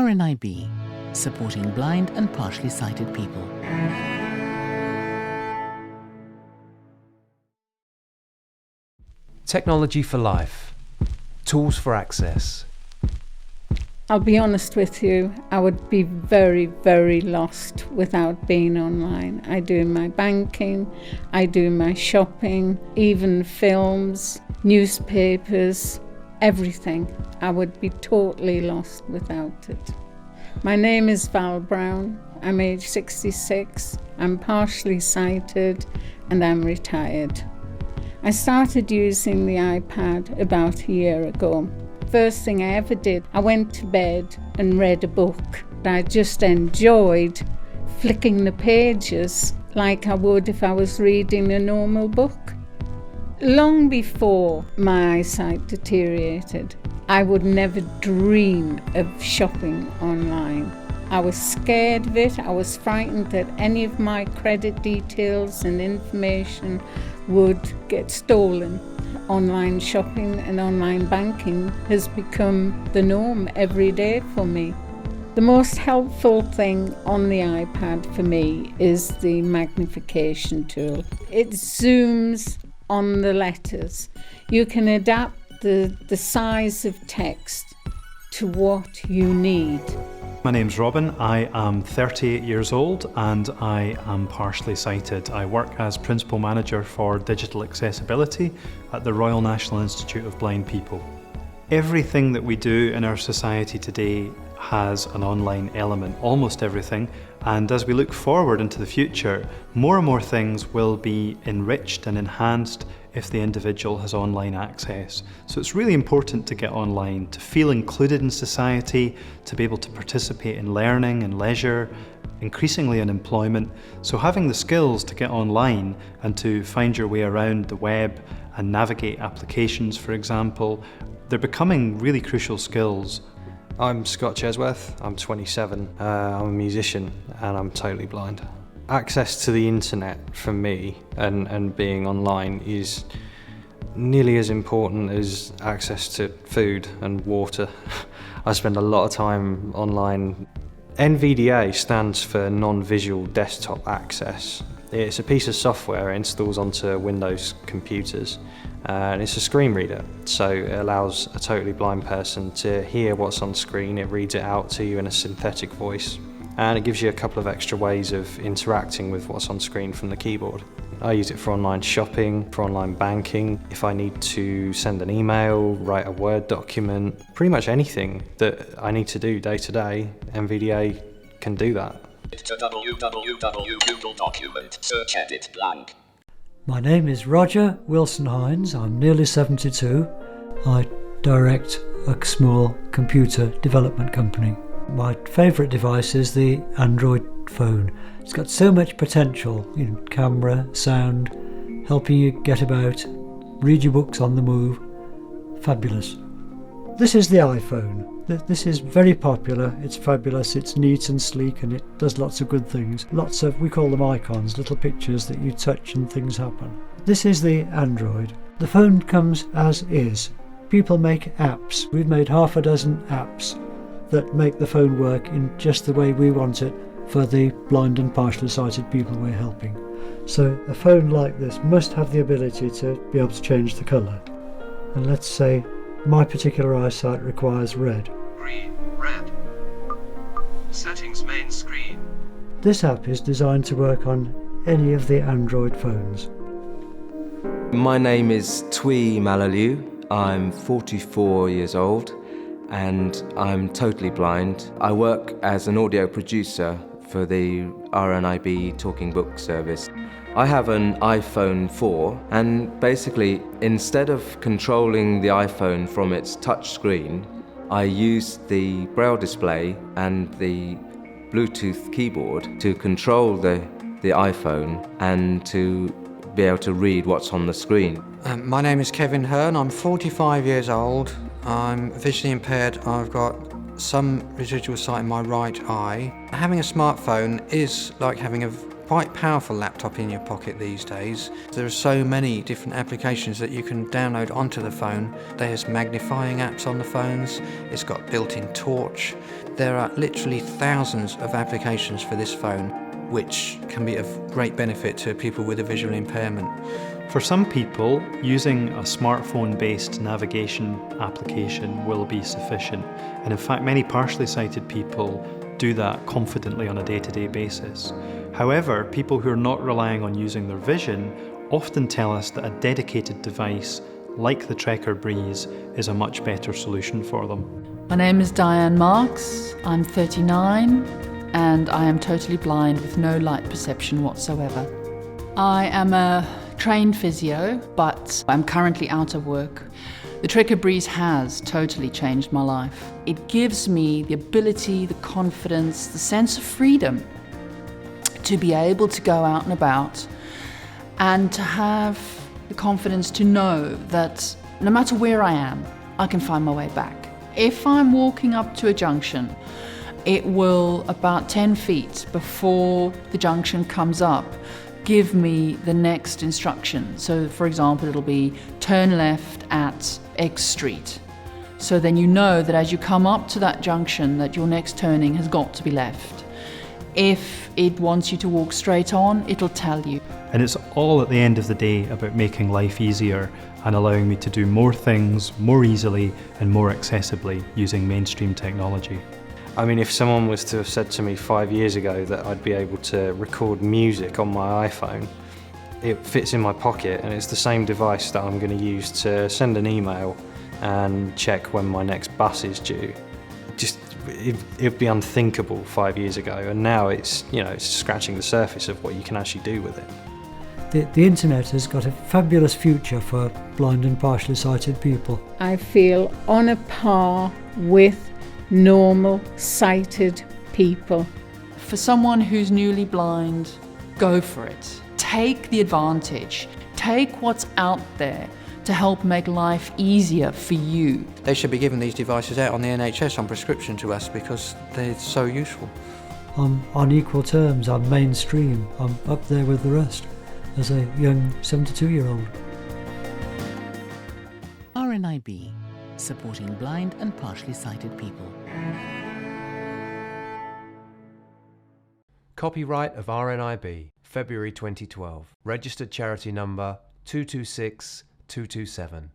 RNIB, supporting blind and partially sighted people. Technology for life. Tools for access. I'll be honest with you, I would be very, very lost without being online. I do my banking, I do my shopping, even films, newspapers, everything. I would be totally lost without it. My name is Val Brown. I'm age 66. I'm partially sighted and I'm retired. I started using the iPad about a year ago. First thing I ever did, I went to bed and read a book. I just enjoyed flicking the pages like I would if I was reading a normal book. Long before my eyesight deteriorated, I would never dream of shopping online. I was scared of it. I was frightened that any of my credit details and information would get stolen. Online shopping and online banking has become the norm every day for me. The most helpful thing on the iPad for me is the magnification tool. It zooms on the letters. You can adapt the size of text to what you need. My name's Robin. I am 38 years old and I am partially sighted. I work as Principal Manager for Digital Accessibility at the Royal National Institute of Blind People. Everything that we do in our society today has an online element, almost everything, and as we look forward into the future, more and more things will be enriched and enhanced if the individual has online access. So it's really important to get online, to feel included in society, to be able to participate in learning and leisure, increasingly in employment. So having the skills to get online and to find your way around the web and navigate applications, for example, they're becoming really crucial skills. I'm Scott Chesworth, I'm 27, I'm a musician and I'm totally blind. Access to the internet for me and being online is nearly as important as access to food and water. I spend a lot of time online. NVDA stands for Non-Visual Desktop Access. It's a piece of software it installs onto Windows computers. And it's a screen reader, so it allows a totally blind person to hear what's on screen. It reads it out to you in a synthetic voice, and it gives you a couple of extra ways of interacting with what's on screen from the keyboard. I use it for online shopping, for online banking, if I need to send an email, write a Word document, pretty much anything that I need to do day to day, NVDA can do that. www Google document, search edit blank. My name is Roger Wilson-Hines. I'm nearly 72. I direct a small computer development company. My favourite device is the Android phone. It's got so much potential in camera, sound, helping you get about, read your books on the move. Fabulous. This is the iPhone. This is very popular, it's fabulous, it's neat and sleek and it does lots of good things. Lots of, we call them icons, little pictures that you touch and things happen. This is the Android. The phone comes as is. People make apps. We've made half a dozen apps that make the phone work in just the way we want it for the blind and partially sighted people we're helping. So a phone like this must have the ability to be able to change the colour. And let's say my particular eyesight requires red. Green, red. Settings main screen. This app is designed to work on any of the Android phones. My name is Tui Malaliu. I'm 44 years old and I'm totally blind. I work as an audio producer for the RNIB Talking Book service. I have an iPhone 4 and basically instead of controlling the iPhone from its touch screen, I use the braille display and the Bluetooth keyboard to control the iPhone and to be able to read what's on the screen. My name is Kevin Hearn. I'm 45 years old. I'm visually impaired. I've got some residual sight in my right eye. Having a smartphone is like having a quite powerful laptop in your pocket these days. There are so many different applications that you can download onto the phone. There's magnifying apps on the phones, it's got built-in torch. There are literally thousands of applications for this phone, which can be of great benefit to people with a visual impairment. For some people, using a smartphone-based navigation application will be sufficient, and in fact many partially sighted people do that confidently on a day-to-day basis. However, people who are not relying on using their vision often tell us that a dedicated device like the Trekker Breeze is a much better solution for them. My name is Diane Marks, I'm 39 and I am totally blind with no light perception whatsoever. I am a trained physio, but I'm currently out of work. The Trekker Breeze has totally changed my life. It gives me the ability, the confidence, the sense of freedom to be able to go out and about and to have the confidence to know that no matter where I am, I can find my way back. If I'm walking up to a junction, it will, about 10 feet before the junction comes up, give me the next instruction. So for example, it'll be turn left at X Street. So then you know that as you come up to that junction that your next turning has got to be left. If it wants you to walk straight on, it'll tell you. And it's all at the end of the day about making life easier and allowing me to do more things more easily and more accessibly using mainstream technology. I mean, if someone was to have said to me 5 years ago that I'd be able to record music on my iPhone, it fits in my pocket and it's the same device that I'm going to use to send an email and check when my next bus is due. It'd be unthinkable 5 years ago, and now it's scratching the surface of what you can actually do with it. The internet has got a fabulous future for blind and partially sighted people. I feel on a par with normal sighted people. For someone who's newly blind, go for it. Take the advantage. Take what's out there to help make life easier for you. They should be giving these devices out on the NHS on prescription to us because they're so useful. I'm on equal terms, I'm mainstream, I'm up there with the rest as a young 72-year-old. RNIB, supporting blind and partially sighted people. Copyright of RNIB, February 2012. Registered charity number 226227.